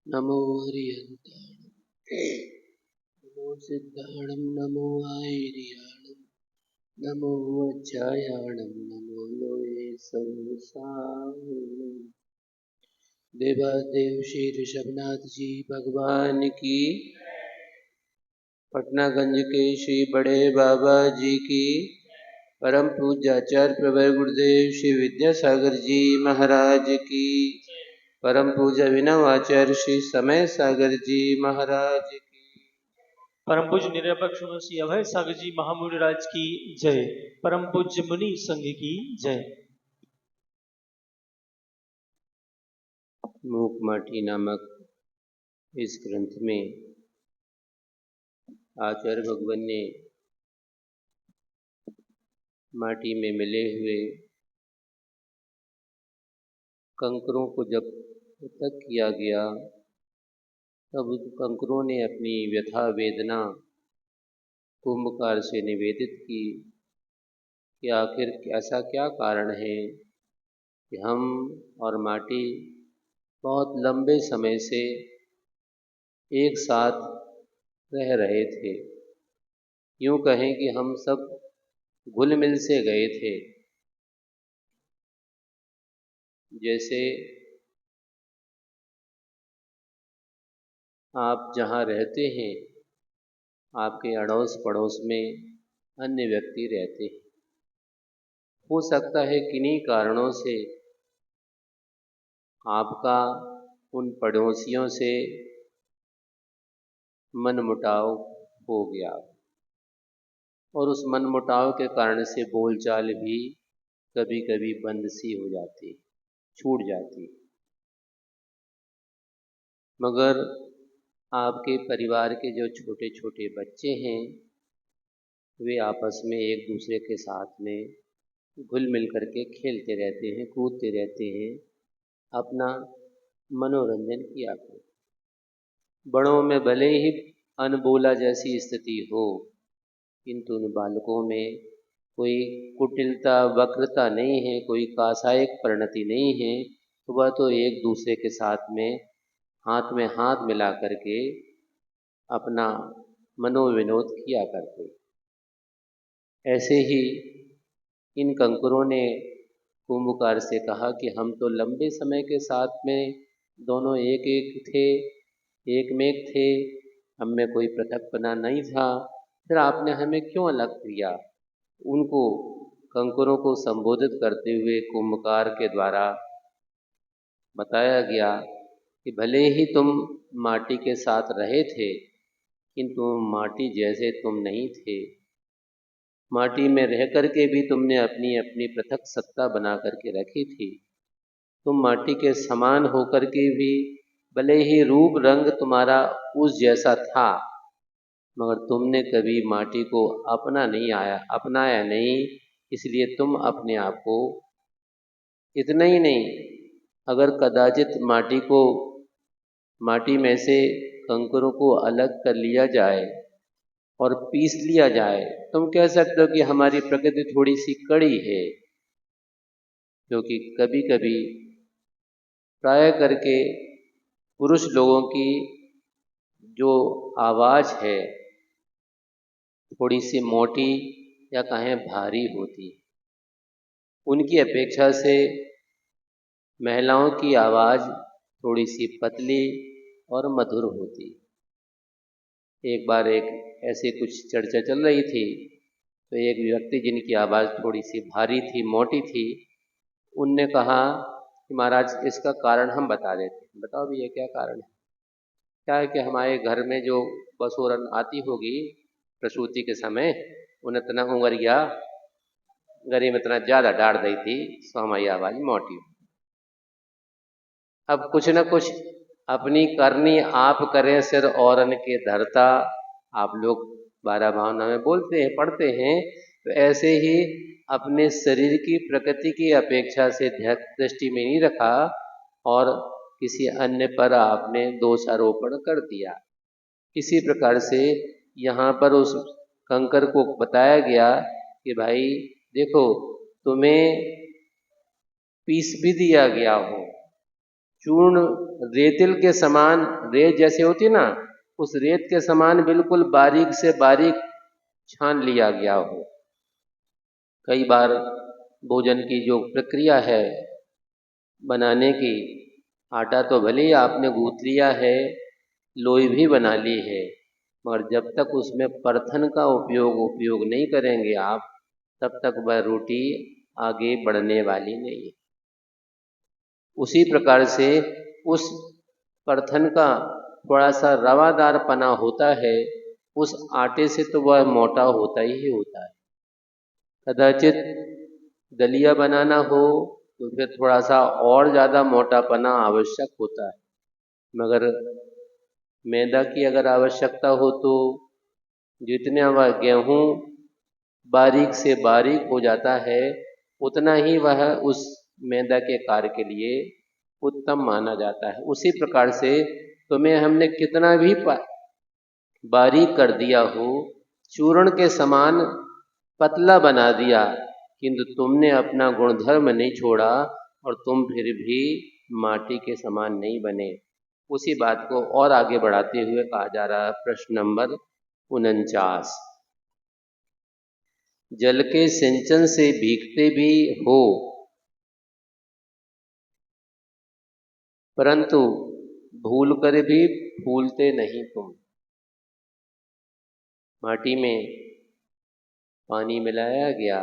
नमो हरिहन्ताणं नमो सिद्धाणं नमो आयर्याणं नमो वज्रायाणं नमो लोये संसारणं। देवादेव श्री ऋषभनाथ जी भगवान की, पटनागंज के श्री बड़े बाबा जी की, परम पूज्य आचार्य प्रवर गुरुदेव श्री विद्यासागर जी महाराज की, परम पूज्य अभिनव आचार्य श्री समय सागर जी महाराज की, परम पूज्य निरपेक्ष श्री अभय सागर जी महामुनि राज की जय। परम पूज्य मुनि संघ की जय। मूक माटी नामक इस ग्रंथ में आचार्य भगवान ने माटी में मिले हुए कंकरों को जब पृथक किया गया तब उन कंकरों ने अपनी व्यथा वेदना कुंभकार से निवेदित की कि आखिर ऐसा क्या कारण है कि हम और माटी बहुत लंबे समय से एक साथ रह रहे थे। यूँ कहें कि हम सब घुल मिल से गए थे। जैसे आप जहाँ रहते हैं, आपके अड़ोस पड़ोस में अन्य व्यक्ति रहते हैं। हो सकता है किन्हीं कारणों से आपका उन पड़ोसियों से मनमुटाव हो गया और उस मनमुटाव के कारण से बोलचाल भी कभी कभी बंद सी हो जाती, छूट जाती। मगर आपके परिवार के जो छोटे छोटे बच्चे हैं वे आपस में एक दूसरे के साथ में घुल मिल करके खेलते रहते हैं, कूदते रहते हैं, अपना मनोरंजन किया करते। बड़ों में भले ही अनबोला जैसी स्थिति हो, किंतु उन बालकों में कोई कुटिलता वक्रता नहीं है, कोई कासायिक परिणति नहीं है। तो वह तो एक दूसरे के साथ में हाथ मिला करके अपना मनोविनोद किया करते। ऐसे ही इन कंकरों ने कुंभकार से कहा कि हम तो लंबे समय के साथ में दोनों एक एक थे, एक में एक थे, हम में कोई पृथकपना नहीं था, फिर आपने हमें क्यों अलग किया। उनको कंकरों को संबोधित करते हुए कुंभकार के द्वारा बताया गया कि भले ही तुम माटी के साथ रहे थे, किंतु माटी जैसे तुम नहीं थे। माटी में रह करके भी तुमने अपनी अपनी पृथक सत्ता बना करके रखी थी। तुम माटी के समान होकर के भी भले ही रूप रंग तुम्हारा उस जैसा था, मगर तुमने कभी माटी को अपनाया नहीं। इसलिए तुम अपने आप को, इतना ही नहीं, अगर कदाचित माटी में से कंकरों को अलग कर लिया जाए और पीस लिया जाए, तुम कह सकते हो कि हमारी प्रकृति थोड़ी सी कड़ी है। क्योंकि कभी कभी प्राय करके पुरुष लोगों की जो आवाज़ है थोड़ी सी मोटी या कहें भारी होती, उनकी अपेक्षा से महिलाओं की आवाज़ थोड़ी सी पतली और मधुर होती। एक बार एक ऐसे कुछ चर्चा चल रही थी, तो एक व्यक्ति जिनकी आवाज़ थोड़ी सी भारी थी, मोटी थी, उनने कहा कि महाराज इसका कारण हम बता देते हैं। बताओ भी ये क्या कारण है। क्या है कि हमारे घर में जो बसोरन आती होगी प्रसूति के समय, उन्हें इतना उंगरिया गरी में इतना ज़्यादा डांट दी थी, सो हमारी आवाज़ मोटी। अब कुछ न कुछ अपनी करनी आप करें सिर औरन के धरता, आप लोग 12 भावना में बोलते हैं, पढ़ते हैं। तो ऐसे ही अपने शरीर की प्रकृति की अपेक्षा से दृष्टि में नहीं रखा और किसी अन्य पर आपने दोषारोपण कर दिया। इसी प्रकार से यहाँ पर उस कंकर को बताया गया कि भाई देखो, तुम्हें पीस भी दिया गया हो, चूर्ण रेतिल के समान, रेत जैसे होती ना, उस रेत के समान बिल्कुल बारीक से बारीक छान लिया गया हो। कई बार भोजन की जो प्रक्रिया है बनाने की, आटा तो भले ही आपने गूंथ लिया है, लोई भी बना ली है, मगर जब तक उसमें परथन का उपयोग नहीं करेंगे आप, तब तक वह रोटी आगे बढ़ने वाली नहीं है। उसी प्रकार से उस परथन का थोड़ा सा रवादार पना होता है, उस आटे से तो वह मोटा होता ही होता है। कदाचित दलिया बनाना हो तो फिर थोड़ा सा और ज़्यादा मोटापना आवश्यक होता है, मगर मैदा की अगर आवश्यकता हो तो जितना वह गेहूँ बारीक से बारीक हो जाता है, उतना ही वह उस मैदा के कार्य के लिए उत्तम माना जाता है। उसी प्रकार से तुम्हें हमने कितना भी बारीक कर दिया हो, चूर्ण के समान पतला बना दिया, किंतु तुमने अपना गुणधर्म नहीं छोड़ा और तुम फिर भी माटी के समान नहीं बने। उसी बात को और आगे बढ़ाते हुए कहा जा रहा है, प्रश्न नंबर 49। जल के सिंचन से भीगते भी हो, परंतु भूल कर भी फूलते नहीं तुम। माटी में पानी मिलाया गया,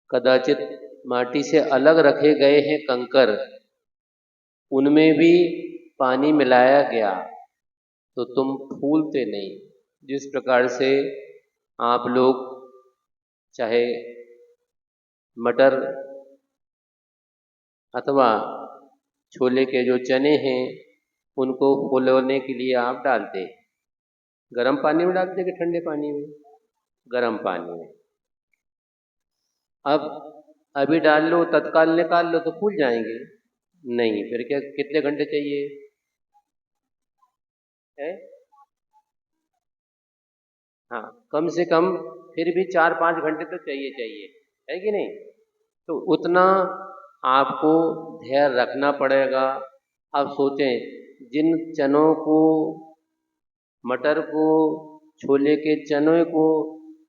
कदाचित माटी से अलग रखे गए हैं कंकर, उनमें भी पानी मिलाया गया, तो तुम फूलते नहीं। जिस प्रकार से आप लोग चाहे मटर अथवा छोले के जो चने हैं, उनको फूलने के लिए आप डालते हैं, गर्म पानी में डालते कि ठंडे पानी में? गर्म पानी में। अब अभी डाल लो, तत्काल निकाल लो तो फूल जाएंगे? नहीं। फिर क्या, कितने घंटे चाहिए है? हाँ, कम से कम फिर भी 4-5 घंटे तो चाहिए, है कि नहीं? तो उतना आपको ध्यान रखना पड़ेगा। अब सोचें, जिन चनों को, मटर को, छोले के चने को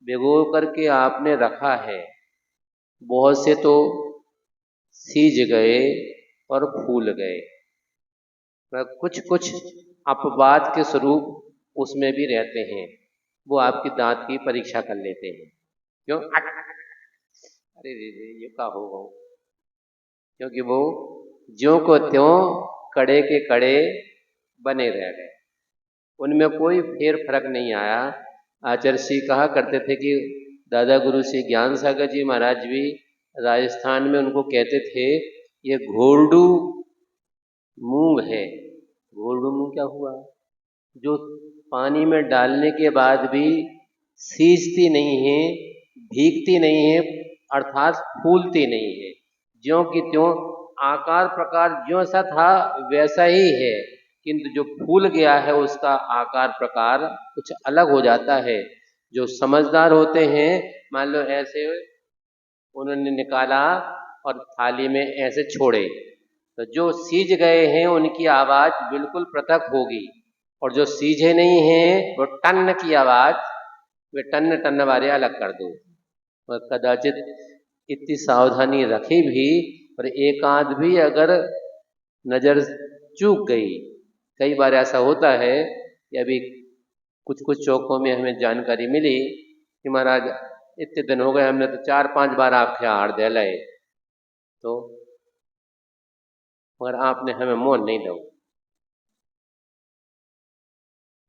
भिगो करके आपने रखा है, बहुत से तो सीज गए और फूल गए, कुछ कुछ अपवाद के स्वरूप उसमें भी रहते हैं। वो आपकी दांत की परीक्षा कर लेते हैं। क्यों? अरे ये क्या होगा? क्योंकि वो ज्यों को त्यों कड़े के कड़े बने रह गए, उनमें कोई फेर फर्क नहीं आया। आचार्य श्री कहा करते थे कि दादा गुरु श्री ज्ञान सागर जी महाराज भी राजस्थान में उनको कहते थे, ये घोरडू मूंग है। घोरडू मूंग क्या हुआ? जो पानी में डालने के बाद भी सीजती नहीं है, भीगती नहीं है, अर्थात फूलती नहीं है, ज्यों की त्यों आकार प्रकार ज्यों सा था वैसा ही है, किंतु जो फूल गया है उसका आकार प्रकार कुछ अलग हो जाता है। जो समझदार होते हैं, मान लो ऐसे उन्होंने निकाला और थाली में ऐसे छोड़े, तो जो सीज गए हैं उनकी आवाज बिल्कुल पृथक होगी, और जो सीझे नहीं हैं वो टन की आवाज, वे टन टन वाले अलग कर दो। और कदाचित इतनी सावधानी रखी भी, पर एक आध भी अगर नजर चूक गई, कई बार ऐसा होता है कि अभी कुछ कुछ चौकों में हमें जानकारी मिली कि महाराज इतने दिन हो गए, हमने तो 4-5 बार आपके हार दे लाए, तो मगर आपने हमें मोन नहीं दो।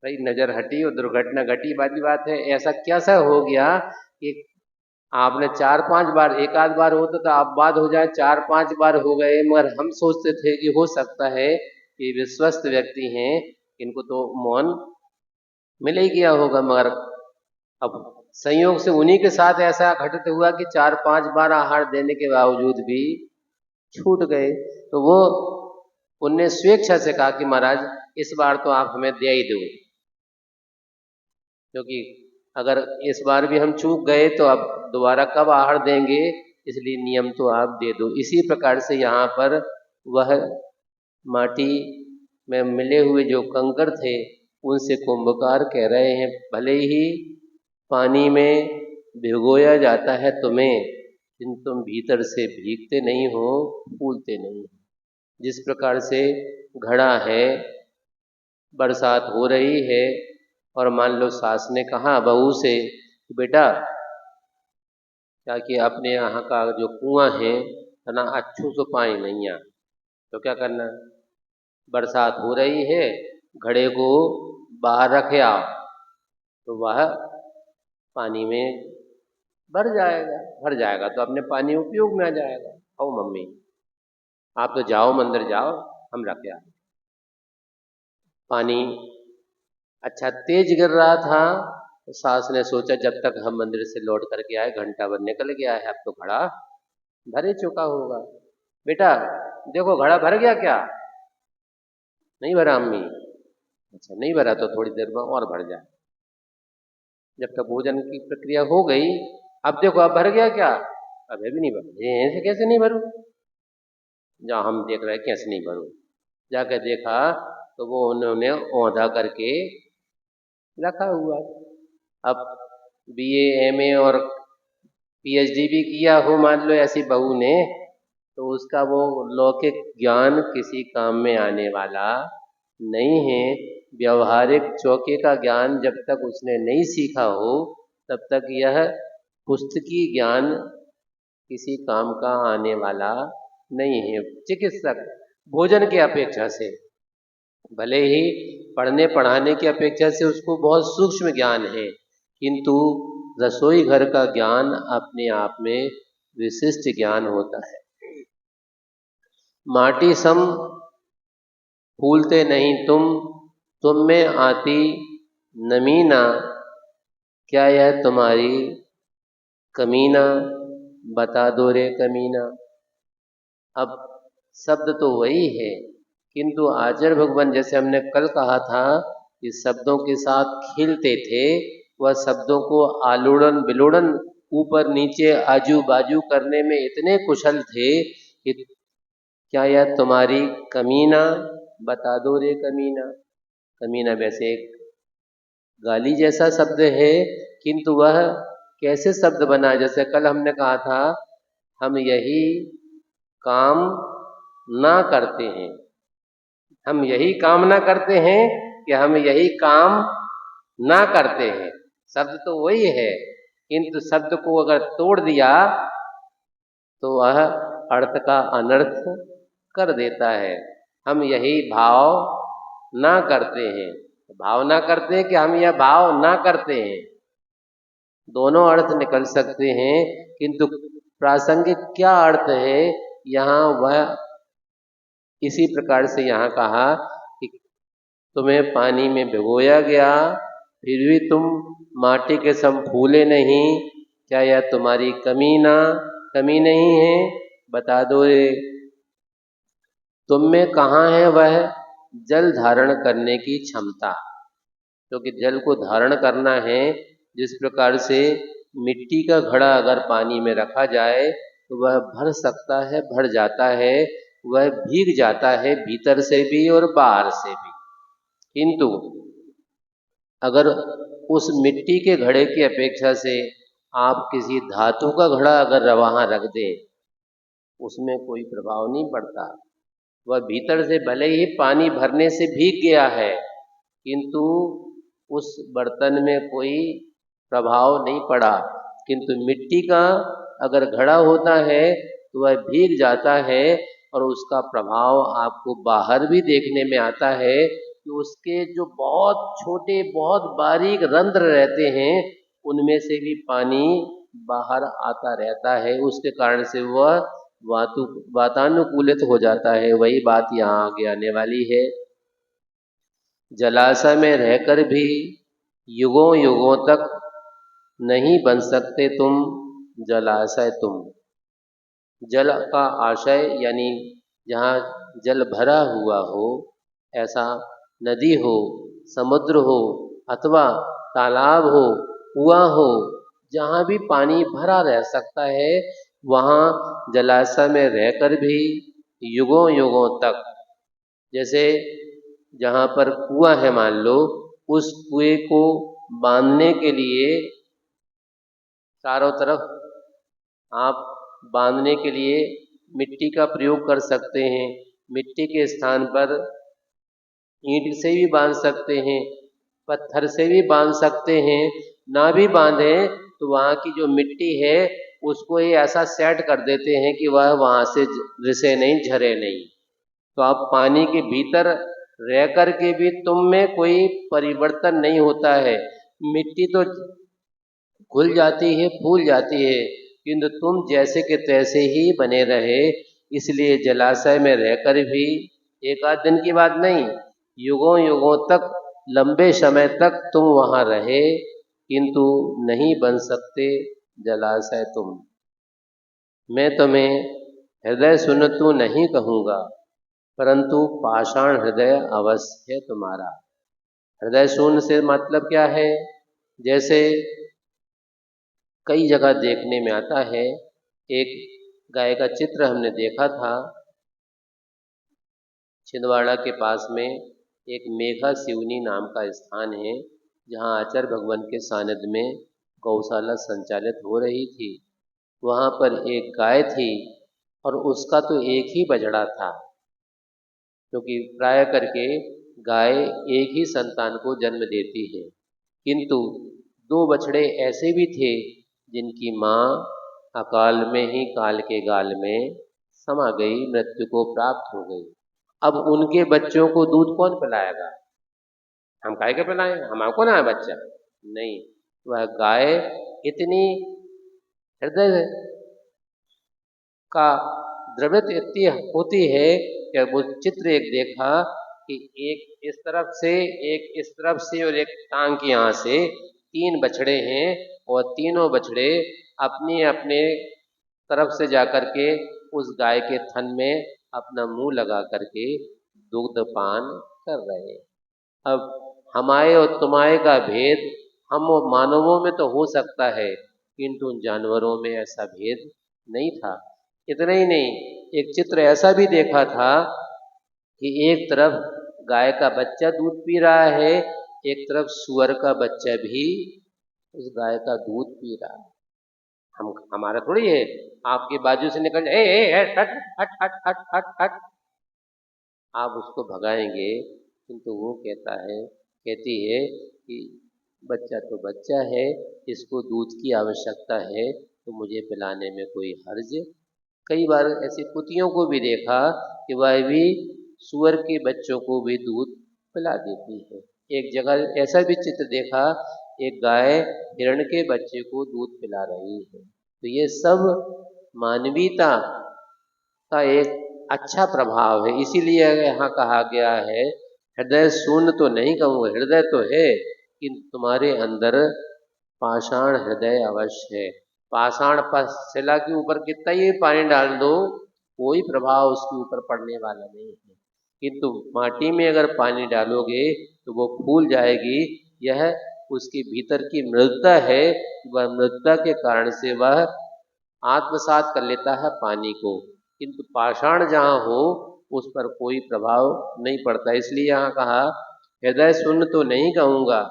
भाई नजर हटी और दुर्घटना घटी वाली बात है। ऐसा कैसा हो गया कि आपने 4-5 बार, एक आध बार होता तो आप बात हो जाए, 4-5 बार हो गए, मगर हम सोचते थे कि हो सकता है कि विश्वस्त व्यक्ति हैं, इनको तो मौन मिल ही गया होगा, मगर अब संयोग से उन्हीं के साथ ऐसा घटित हुआ कि 4-5 बार आहार देने के बावजूद भी छूट गए। तो वो उनने स्वेच्छा से कहा कि महाराज इस बार तो आप हमें दे ही दो, क्योंकि अगर इस बार भी हम चूक गए तो अब दोबारा कब आहार देंगे, इसलिए नियम तो आप दे दो। इसी प्रकार से यहाँ पर वह माटी में मिले हुए जो कंकड़ थे उनसे कुंभकार कह रहे हैं, भले ही पानी में भिगोया जाता है तुम्हें, किंतु तुम भीतर से भीगते नहीं हो, फूलते नहीं हो। जिस प्रकार से घड़ा है, बरसात हो रही है और मान लो सास ने कहा बहू से, बेटा क्या कि अपने यहाँ का जो कुआं है ना अच्छू से पानी नहीं आ, तो क्या करना, बरसात हो रही है, घड़े को बाहर रखे आओ, तो वह पानी में भर जाएगा तो अपने पानी उपयोग में आ जाएगा। ओ मम्मी आप तो जाओ मंदिर जाओ, हम रखे आए। पानी अच्छा तेज गिर रहा था, तो सास ने सोचा जब तक हम मंदिर से लौट करके आए, घंटा भर निकल गया है, अब तो घड़ा भर ही चुका होगा। बेटा देखो घड़ा भर गया क्या? नहीं भरा अम्मी। अच्छा नहीं भरा तो थोड़ी देर में और भर जाए। जब तक भोजन की प्रक्रिया हो गई, अब देखो अब भर गया क्या? अभी भी नहीं भरा। ऐसे कैसे नहीं भरूं? जहाँ हम देख रहे हैं कैसे नहीं भरूं, जाकर देखा तो वो उन्होंने औंधा करके रखा हुआ। अब बीए एमए और पीएचडी भी किया हो मान लो ऐसी बहू ने, तो उसका वो लौकिक ज्ञान किसी काम में आने वाला नहीं है। व्यवहारिक चौके का ज्ञान जब तक उसने नहीं सीखा हो तब तक यह पुस्तकी ज्ञान किसी काम का आने वाला नहीं है। चिकित्सक भोजन की अपेक्षा से, भले ही पढ़ने पढ़ाने की अपेक्षा से उसको बहुत सूक्ष्म ज्ञान है, किंतु रसोई घर का ज्ञान अपने आप में विशिष्ट ज्ञान होता है। माटी सम फूलते नहीं तुम में आती नमी ना, क्या यह तुम्हारी कमीना, बता दो रे कमीना। अब शब्द तो वही है, किंतु आचार्य भगवान जैसे हमने कल कहा था कि शब्दों के साथ खेलते थे, वह शब्दों को आलोड़न बिलोड़न ऊपर नीचे आजू बाजू करने में इतने कुशल थे कि क्या यह तुम्हारी कमीना, बता दो रे कमीना। कमीना वैसे एक गाली जैसा शब्द है, किंतु वह कैसे शब्द बना, जैसे कल हमने कहा था हम यही काम ना करते हैं, हम यही कामना करते हैं कि हम यही काम ना करते हैं। शब्द तो वही है, किंतु शब्द को अगर तोड़ दिया तो वह अर्थ का अनर्थ कर देता है। हम यही भाव ना करते हैं, भावना करते हैं कि हम यह भाव ना करते हैं, दोनों अर्थ निकल सकते हैं, किंतु प्रासंगिक क्या अर्थ है यहाँ वह इसी प्रकार से यहाँ कहा कि तुम्हें पानी में भिगोया गया फिर भी तुम माटी के सम फूले नहीं, क्या यह तुम्हारी कमी नहीं है, बता दो रे। तुम में कहाँ है वह जल धारण करने की क्षमता, क्योंकि जल को धारण करना है। जिस प्रकार से मिट्टी का घड़ा अगर पानी में रखा जाए तो वह भर सकता है, भर जाता है, वह भीग जाता है भीतर से भी और बाहर से भी, किंतु अगर उस मिट्टी के घड़े की अपेक्षा से आप किसी धातु का घड़ा अगर वहाँ रख दें, उसमें कोई प्रभाव नहीं पड़ता। वह भीतर से भले ही पानी भरने से भीग गया है, किंतु उस बर्तन में कोई प्रभाव नहीं पड़ा। किंतु मिट्टी का अगर घड़ा होता है तो वह भीग जाता है और उसका प्रभाव आपको बाहर भी देखने में आता है कि उसके जो बहुत छोटे बहुत बारीक रंध्र रहते हैं उनमें से भी पानी बाहर आता रहता है, उसके कारण से वह वातानुकूलित हो जाता है। वही बात यहाँ आगे आने वाली है। जलाशय में रहकर भी युगों युगों तक नहीं बन सकते तुम जलाशय तुम। जल का आशय यानी जहाँ जल भरा हुआ हो, ऐसा नदी हो, समुद्र हो अथवा तालाब हो, कुआं हो, जहाँ भी पानी भरा रह सकता है वहाँ जलाशय में रहकर भी युगों युगों तक जैसे जहाँ पर कुआं है मान लो, उस कुएं को बांधने के लिए चारों तरफ आप बांधने के लिए मिट्टी का प्रयोग कर सकते हैं। मिट्टी के स्थान पर ईंट से भी बांध सकते हैं, पत्थर से भी बांध सकते हैं। ना भी बांधें तो वहाँ की जो मिट्टी है उसको ये ऐसा सेट कर देते हैं कि वह वहाँ से रिसे नहीं, झरे नहीं। तो आप पानी के भीतर रह कर के भी तुम में कोई परिवर्तन नहीं होता है। मिट्टी तो घुल जाती है, फूल जाती है, किंतु तुम जैसे के तैसे ही बने रहे। इसलिए जलाशय में रहकर भी एक आध दिन की बात नहीं, युगों युगों तक, लंबे समय तक तुम वहाँ रहे, किंतु नहीं बन सकते जलाशय तुम। मैं तुम्हें हृदय सुन तो नहीं कहूँगा, परंतु पाषाण हृदय अवश्य है तुम्हारा। हृदय शून्य से मतलब क्या है? जैसे कई जगह देखने में आता है, एक गाय का चित्र हमने देखा था छिंदवाड़ा के पास में, एक मेघा सिवनी नाम का स्थान है जहाँ आचार्य भगवान के सानिध्य में गौशाला संचालित हो रही थी। वहाँ पर एक गाय थी और उसका तो एक ही बछड़ा था, क्योंकि प्राय करके गाय एक ही संतान को जन्म देती है। किंतु दो बछड़े ऐसे भी थे जिनकी माँ अकाल में ही काल के गाल में समा गई, मृत्यु को प्राप्त हो गई। अब उनके बच्चों को दूध कौन पिलाएगा? हम गाय के पिलाएं? हमारे को ना है बच्चा? नहीं, वह गाय इतनी हृदय का द्रवित इतनी होती है कि वो चित्र एक देखा कि एक इस तरफ से, एक इस तरफ से और एक टांग की यहाँ से तीन बछड़े हैं और तीनों बछड़े अपने अपने तरफ से जाकर के उस गाय के थन में अपना मुंह लगा करके दुग्ध पान कर रहे हैं। अब हमारे और तुम्हारे का भेद हम और मानवों में तो हो सकता है, किंतु उन जानवरों में ऐसा भेद नहीं था। इतना ही नहीं, एक चित्र ऐसा भी देखा था कि एक तरफ गाय का बच्चा दूध पी रहा है, एक तरफ सुअर का बच्चा भी उस गाय का दूध पी रहा है। हमारा थोड़ी है आपके बाजू से निकल जाए, हट हट हट हट हट हट हट, आप उसको भगाएंगे, किंतु वो कहती है कि बच्चा तो बच्चा है, इसको दूध की आवश्यकता है तो मुझे पिलाने में कोई हर्ज। कई बार ऐसी कुतियों को भी देखा कि वह भी सुअर के बच्चों को भी दूध पिला देती है। एक जगह ऐसा भी चित्र देखा, एक गाय हिरण के बच्चे को दूध पिला रही है। तो ये सब मानवीयता का एक अच्छा प्रभाव है। इसीलिए यहाँ कहा गया है, हृदय शून्य तो नहीं कहूँगा, हृदय तो है, कि तुम्हारे अंदर पाषाण हृदय अवश्य है। पाषाण पर शिला के ऊपर कितना ही पानी डाल दो, कोई प्रभाव उसके ऊपर पड़ने वाला नहीं है। किंतु माटी में अगर पानी डालोगे तो वो फूल जाएगी। यह उसके भीतर की मृदुता है, वह मृदुता के कारण से वह आत्मसात कर लेता है पानी को। किंतु पाषाण जहाँ हो उस पर कोई प्रभाव नहीं पड़ता। इसलिए यहाँ कहा, हृदय शून्य तो नहीं कहूँगा,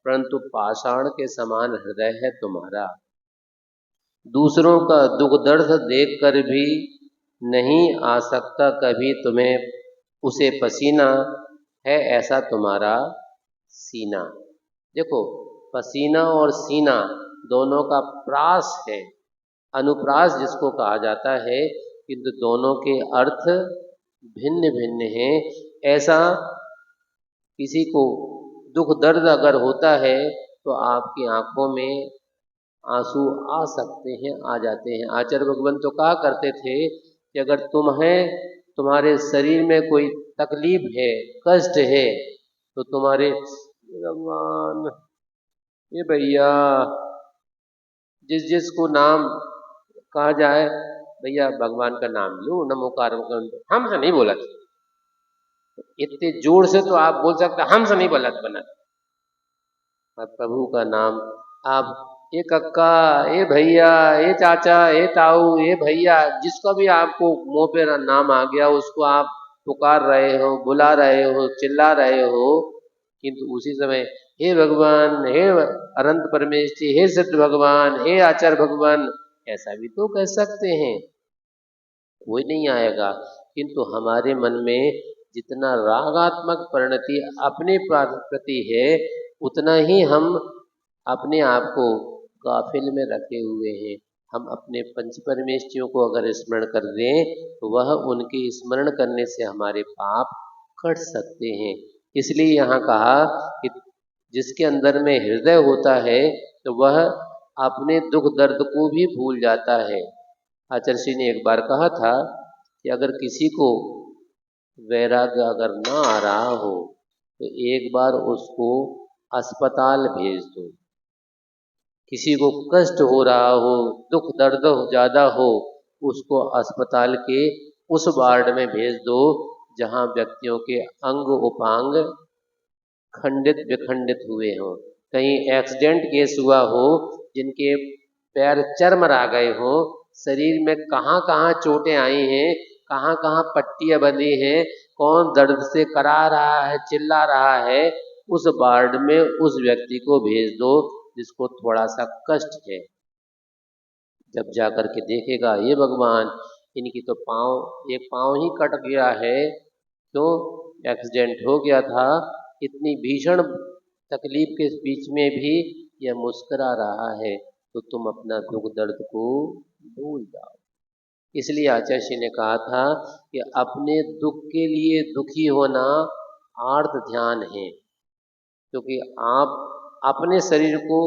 परंतु पाषाण के समान हृदय है तुम्हारा। दूसरों का दुख दर्द देखकर भी नहीं आ सकता कभी तुम्हें उसे पसीना, है ऐसा तुम्हारा सीना। देखो, पसीना और सीना दोनों का प्रास है, अनुप्रास जिसको कहा जाता है, किंतु दोनों के अर्थ भिन्न भिन्न हैं। ऐसा किसी को दुख दर्द अगर होता है तो आपकी आंखों में आंसू आ सकते हैं, आ जाते हैं। आचार्य भगवान तो कहा करते थे कि अगर तुम्हारे शरीर में कोई तकलीफ है, कष्ट है, तो तुम्हारे भगवान, ये भैया जिस जिस को नाम कहा जाए, भैया भगवान का नाम लो, नमोकार हमसे नहीं बोला था, इतने जोर से तो आप बोल सकते, हमसे नहीं बोला बना। प्रभु का नाम आप, ये कक्का, ये भैया, ये चाचा, ये ताऊ, ये भैया, जिसका भी आपको मुंह पे नाम आ गया उसको आप पुकार रहे हो, बुला रहे हो, चिल्ला रहे हो, किंतु उसी समय हे भगवान, हे अनंत परमेश्वरी, हे सिद्ध भगवान, हे आचार्य भगवान, ऐसा भी तो कह सकते हैं, कोई नहीं आएगा। किंतु हमारे मन में जितना रागात्मक परिणति अपने प्रति है, उतना ही हम अपने आप को गाफिल में रखे हुए हैं। हम अपने पंच परमेष्ठियों को अगर स्मरण कर दें तो वह उनके स्मरण करने से हमारे पाप कट सकते हैं। इसलिए यहाँ कहा कि जिसके अंदर में हृदय होता है तो वह अपने दुख दर्द को भी भूल जाता है। आचार्य श्री ने एक बार कहा था कि अगर किसी को वैराग्य अगर ना आ रहा हो तो एक बार उसको अस्पताल भेज दो। किसी को कष्ट हो रहा हो, दुख दर्द ज़्यादा हो, उसको अस्पताल के उस वार्ड में भेज दो जहाँ व्यक्तियों के अंग उपांग खंडित विखंडित हुए हों। कहीं एक्सीडेंट केस हुआ हो, जिनके पैर चरमरा गए हों, शरीर में कहाँ कहाँ चोटें आई हैं, कहाँ कहाँ पट्टियाँ बंधी हैं, कौन दर्द से करा रहा है, चिल्ला रहा है, उस वार्ड में उस व्यक्ति को भेज दो जिसको थोड़ा सा कष्ट है। जब जा कर के देखेगा, ये भगवान, इनकी तो एक पाँव ही कट गया है, क्यों एक्सीडेंट हो गया था, इतनी भीषण तकलीफ के बीच में भी यह मुस्कुरा रहा है, तो तुम अपना दुख दर्द को भूल जाओ। इसलिए आचार्य श्री ने कहा था कि अपने दुख के लिए दुखी होना आर्त ध्यान है, क्योंकि आप अपने शरीर को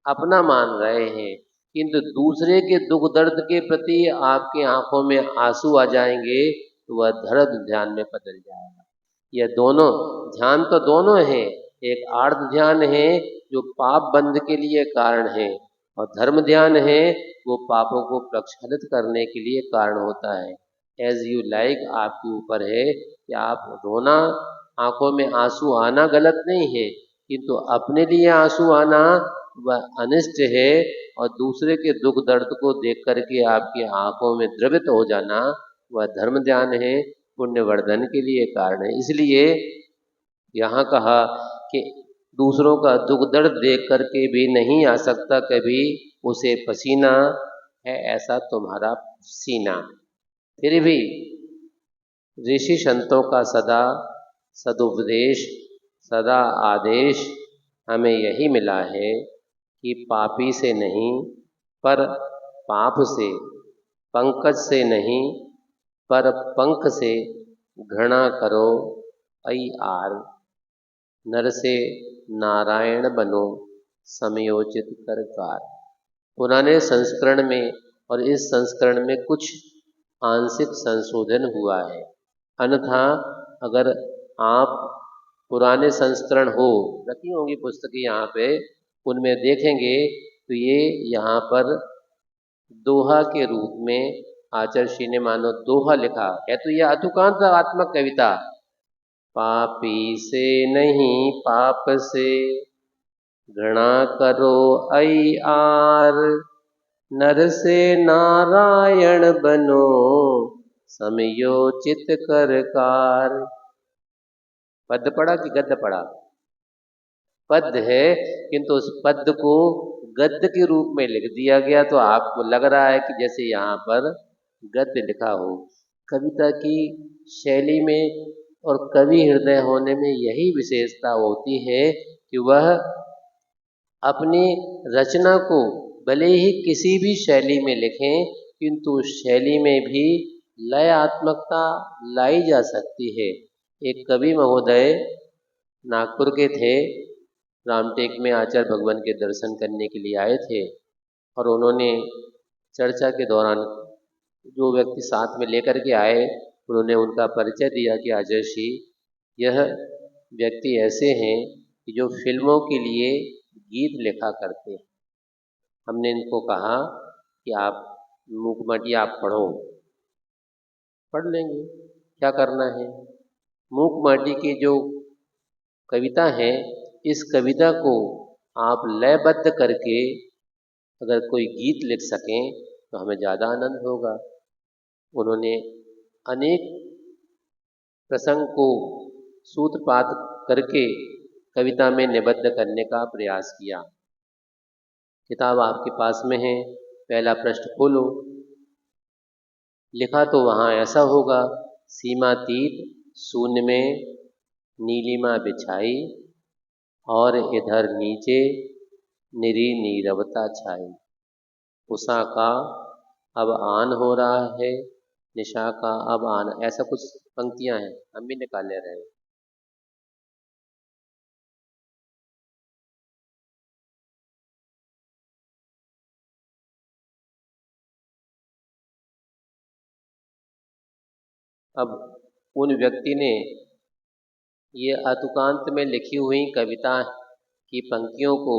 अपना मान रहे हैं, किंतु दूसरे के दुख दर्द के प्रति आपकी आंखों में आंसू आ जाएंगे तो वह धर्म ध्यान में बदल जाएगा। यह दोनों ध्यान तो दोनों हैं, एक आर्त ध्यान है जो पाप बंध के लिए कारण है, और धर्म ध्यान है वो पापों को प्रक्षालित करने के लिए कारण होता है। एज यू लाइक आपके ऊपर है कि आप रोना, आंखों में आंसू आना गलत नहीं है, किंतु अपने लिए आंसू आना वह अनिष्ट है, और दूसरे के दुख दर्द को देख करके आपकी आंखों में द्रवित हो जाना वह धर्म ध्यान है, पुण्यवर्धन के लिए कारण है। इसलिए यहाँ कहा कि दूसरों का दुख दर्द देख करके भी नहीं आ सकता कभी उसे पसीना है ऐसा तुम्हारा सीना। फिर भी ऋषि संतों का सदा सदुपदेश, सदा आदेश हमें यही मिला है कि पापी से नहीं पर पाप से, पंकज से नहीं पर पंख से घृणा करो ऐ आर, नर से नारायण बनो समयोचित कर कार। पुराने संस्करण में और इस संस्करण में कुछ आंशिक संशोधन हुआ है, अन्यथा अगर आप पुराने संस्करण हो रखी होंगी पुस्तकें यहाँ पे, उनमें देखेंगे तो ये यहाँ पर दोहा के रूप में आचार्य श्री ने मानो दोहा लिखा है, तो यह अतुकांतात्मक कविता, पापी से नहीं पाप से घृणा करो ऐ आर, नर से नारायण बनो समयोचित कर कार। पद पढ़ा कि गद्य पढ़ा? पद है, किंतु उस पद को गद्य के रूप में लिख दिया गया, तो आपको लग रहा है कि जैसे यहाँ पर गद्य लिखा हो। कविता की शैली में और कवि हृदय होने में यही विशेषता होती है कि वह अपनी रचना को भले ही किसी भी शैली में लिखें, किंतु उस शैली में भी लयात्मकता लाई जा सकती है। एक कवि महोदय नागपुर के थे, रामटेक में आचार्य भगवान के दर्शन करने के लिए आए थे, और उन्होंने चर्चा के दौरान जो व्यक्ति साथ में लेकर के आए, उन्होंने उनका परिचय दिया कि आचार्य श्री, यह व्यक्ति ऐसे हैं कि जो फिल्मों के लिए गीत लिखा करते हैं। हमने इनको कहा कि आप मूकमटी आप पढ़ो। पढ़ लेंगे, क्या करना है। मूकमटी की जो कविता है, इस कविता को आप लयबद्ध करके अगर कोई गीत लिख सकें तो हमें ज़्यादा आनंद होगा। उन्होंने अनेक प्रसंग को सूत्रपात करके कविता में निबद्ध करने का प्रयास किया। किताब आपके पास में है, पहला पृष्ठ खोलो। लिखा तो वहाँ ऐसा होगा, सीमातीत शून्य में नीलिमा बिछाई और इधर नीचे निरी नीरवता छाई। उषा का अब आन हो रहा है, निशा का अब आन, ऐसा कुछ पंक्तियां हैं, हम भी निकाले रहे। अब उन व्यक्ति ने ये अतुकांत में लिखी हुई कविता की पंक्तियों को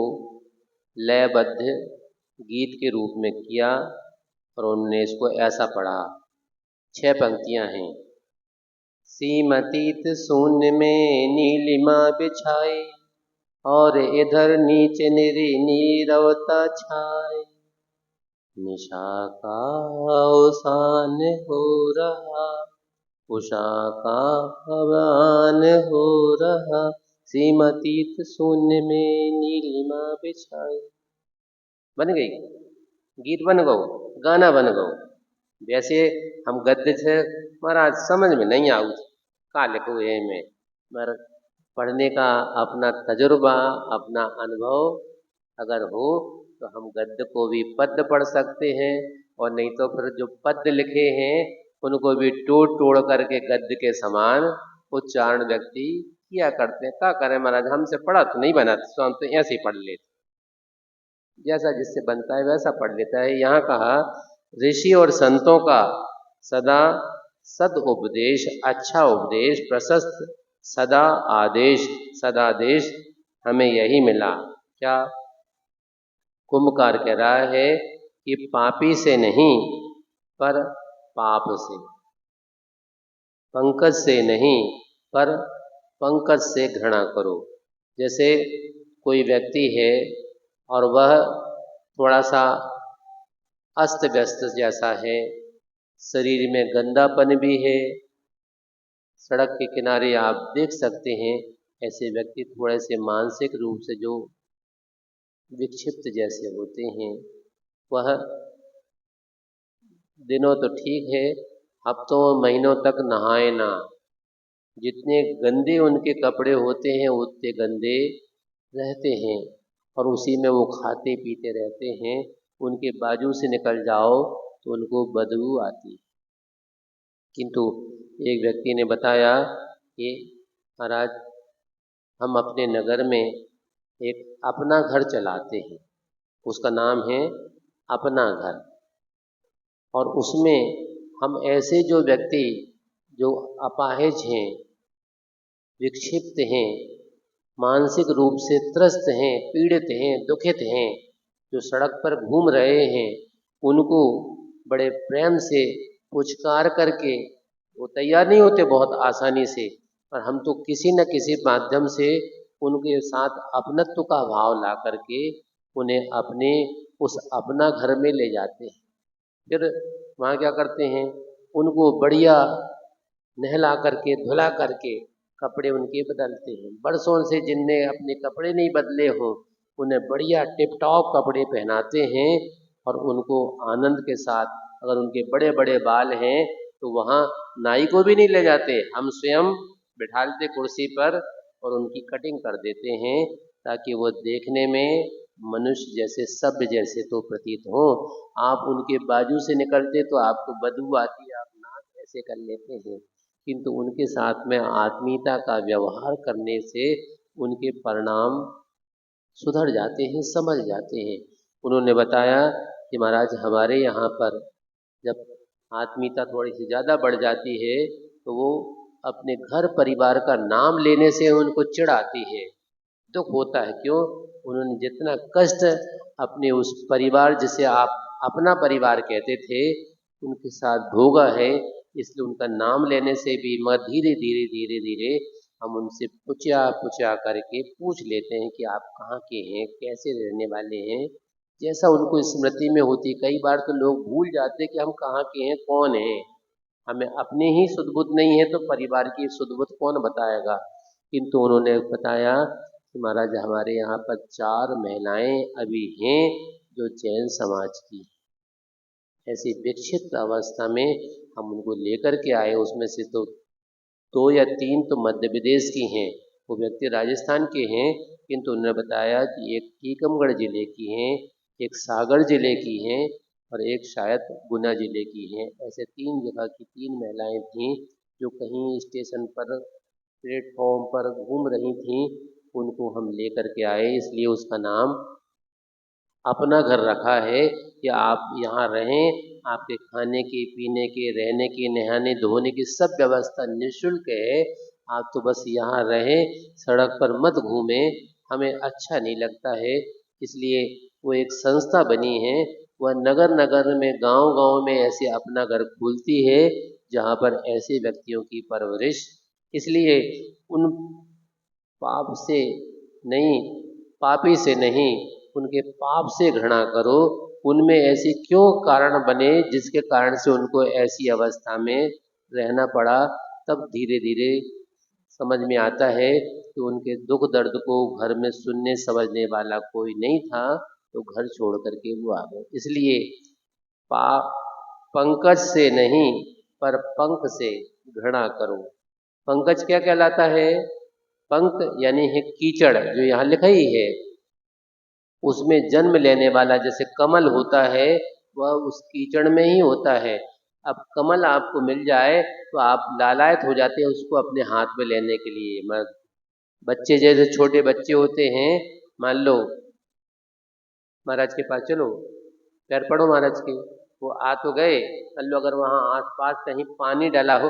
लयबद्ध गीत के रूप में किया और उन्होंने इसको ऐसा पढ़ा। 6 पंक्तियां हैं। सीमतीत शून्य में नीलिमा बिछाई और इधर नीचे निरी नीरवता छाई। निशा का अवसान हो रहा, उषा का अवसान हो रहा, सीमतीत शून्य में नीलिमा बिछाई। बन गई, गीत बन गो, गाना बन गो। वैसे हम गद्य से महाराज समझ में नहीं आऊ का लिखो है में, मगर पढ़ने का अपना तजुर्बा, अपना अनुभव अगर हो तो हम गद्य को भी पद्य पढ़ सकते हैं, और नहीं तो फिर जो पद्य लिखे हैं उनको भी तोड़ तोड़ करके गद्य के समान उच्चारण व्यक्ति किया करते हैं। क्या करें महाराज, हमसे पढ़ा तो नहीं बना, तो हम तो ऐसे ही पढ़ लेते, जैसा जिससे बनता है वैसा पढ़ लेता है। यहाँ कहा ऋषि और संतों का सदा सद उपदेश, अच्छा उपदेश, प्रशस्त सदा आदेश, सदादेश हमें यही मिला। क्या कुंभकार कह रहा है कि पापी से नहीं पर पाप से, पंकज से नहीं पर पंकज से घृणा करो। जैसे कोई व्यक्ति है और वह थोड़ा सा अस्त व्यस्त जैसा है, शरीर में गंदापन भी है, सड़क के किनारे आप देख सकते हैं ऐसे व्यक्ति थोड़े से मानसिक रूप से जो विक्षिप्त जैसे होते हैं, वह दिनों तो ठीक है, हफ्तों महीनों तक नहाए ना, जितने गंदे उनके कपड़े होते हैं उतने गंदे रहते हैं, और उसी में वो खाते पीते रहते हैं। उनके बाजू से निकल जाओ तो उनको बदबू आती। किंतु एक व्यक्ति ने बताया कि महाराज हम अपने नगर में एक अपना घर चलाते हैं, उसका नाम है अपना घर, और उसमें हम ऐसे जो व्यक्ति जो अपाहिज हैं, विक्षिप्त हैं, मानसिक रूप से त्रस्त हैं, पीड़ित हैं, दुखित हैं, जो सड़क पर घूम रहे हैं, उनको बड़े प्रेम से पुचकार करके, वो तैयार नहीं होते बहुत आसानी से, पर हम तो किसी न किसी माध्यम से उनके साथ अपनत्व का भाव ला करके उन्हें अपने उस अपना घर में ले जाते हैं। फिर वहाँ क्या करते हैं, उनको बढ़िया नहला करके धुला करके कपड़े उनके बदलते हैं। बरसों से जिनने अपने कपड़े नहीं बदले हों उन्हें बढ़िया टिप टॉप कपड़े पहनाते हैं, और उनको आनंद के साथ, अगर उनके बड़े बड़े बाल हैं तो वहाँ नाई को भी नहीं ले जाते, हम स्वयं बिठालते कुर्सी पर और उनकी कटिंग कर देते हैं, ताकि वो देखने में मनुष्य जैसे, सभ्य जैसे तो प्रतीत हो। आप उनके बाजू से निकलते तो आपको बदबू आती, आप नाक ऐसे कर लेते हैं, किंतु उनके साथ में आत्मीयता का व्यवहार करने से उनके परिणाम सुधर जाते हैं, समझ जाते हैं। उन्होंने बताया कि महाराज हमारे यहाँ पर जब आत्मीयता थोड़ी सी ज़्यादा बढ़ जाती है तो वो अपने घर परिवार का नाम लेने से उनको चिढ़ आती है, दुख होता है। क्यों? उन्होंने जितना कष्ट अपने उस परिवार जिसे आप अपना परिवार कहते थे उनके साथ भोगा है, इसलिए उनका नाम लेने से भी मगर धीरे धीरे धीरे धीरे हम उनसे पूछा पूछा करके पूछ लेते हैं कि आप कहाँ के हैं, कैसे रहने वाले हैं, जैसा उनको स्मृति में होती। कई बार तो लोग भूल जाते कि हम कहाँ के हैं, कौन हैं, हमें अपनी ही सुध बुध नहीं है तो परिवार की सुध बुध कौन बताएगा। किंतु उन्होंने बताया कि महाराज हमारे यहाँ पर 4 महिलाएं अभी हैं जो जैन समाज की, ऐसी विकसित अवस्था में हम उनको लेकर के आए। उसमें से तो 2 या 3 तो मध्य प्रदेश की हैं, वो व्यक्ति राजस्थान के हैं, किंतु उन्होंने बताया कि एक टीकमगढ़ जिले की हैं, एक सागर जिले की हैं और एक शायद गुना जिले की हैं। ऐसे 3 जगह की 3 महिलाएं थीं जो कहीं स्टेशन पर प्लेटफॉर्म पर घूम रही थीं। उनको हम लेकर के आए, इसलिए उसका नाम अपना घर रखा है कि आप यहाँ रहें, आपके खाने की, पीने की, रहने की, नहाने धोने की सब व्यवस्था निःशुल्क है। आप तो बस यहाँ रहें, सड़क पर मत घूमें, हमें अच्छा नहीं लगता है। इसलिए वो एक संस्था बनी है, वह नगर नगर में, गांव गांव में ऐसे अपना घर खोलती है जहाँ पर ऐसे व्यक्तियों की परवरिश। इसलिए उन पाप से नहीं, पापी से नहीं, उनके पाप से घृणा करो। उनमें ऐसी क्यों कारण बने जिसके कारण से उनको ऐसी अवस्था में रहना पड़ा। तब धीरे धीरे समझ में आता है कि उनके दुख दर्द को घर में सुनने समझने वाला कोई नहीं था, तो घर छोड़ करके वो आ गए। इसलिए पाप पंकज से नहीं पर पंख से घृणा करो। पंकज क्या कहलाता है? पंख यानी है कीचड़, जो यहाँ लिखा ही है, उसमें जन्म लेने वाला जैसे कमल होता है वह उस कीचड़ में ही होता है। अब कमल आपको मिल जाए तो आप लालायत हो जाते हैं उसको अपने हाथ में लेने के लिए। बच्चे जैसे छोटे बच्चे होते हैं, मान लो महाराज के पास चलो, पैर पड़ो महाराज के, वो आ तो गए, मान लो अगर वहाँ आस पास कहीं पानी डाला हो,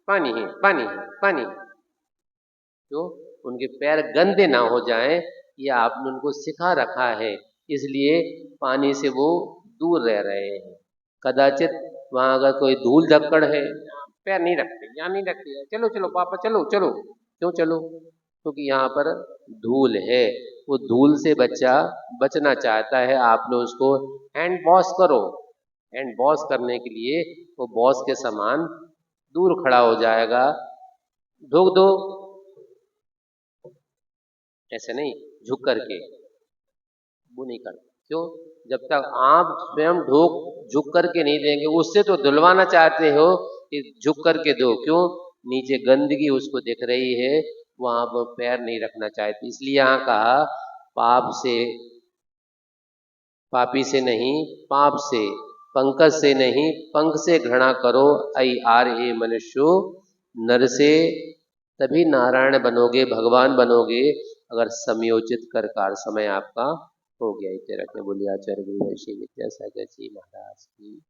पानी है, पानी है, पानी है, तो उनके पैर गंदे ना हो जाएं, ये आपने उनको सिखा रखा है, इसलिए पानी से वो दूर रह रहे हैं। कदाचित वहाँ अगर कोई धूल धक्कड़ है, पैर नहीं रखते, यहाँ नहीं रखते, चलो चलो पापा चलो चलो, क्यों चलो? क्योंकि यहाँ पर धूल है, वो धूल से बच्चा बचना चाहता है। आपने उसको हैंड वॉश करो, हैंड वॉश करने के लिए वो बॉस के समान दूर खड़ा हो जाएगा। धोख दो, ऐसे नहीं झुक करके, वो नहीं करता। क्यों? जब तक आप स्वयं झुक करके नहीं देंगे, उससे तो धुलवाना चाहते हो कि झुक करके दो, क्यों? नीचे गंदगी उसको दिख रही है, वहां वो पैर नहीं रखना चाहते। इसलिए यहाँ कहा पाप से, पापी से नहीं, पाप से, पंकज से नहीं, पंख से घृणा करो। आई आर ए मनुष्यो, नर से तभी नारायण बनोगे, भगवान बनोगे, अगर समयोचित कर समय आपका हो गया। इतने रखने बोलिए आचार्य गुरु श्री विद्यासागर जी महाराज की।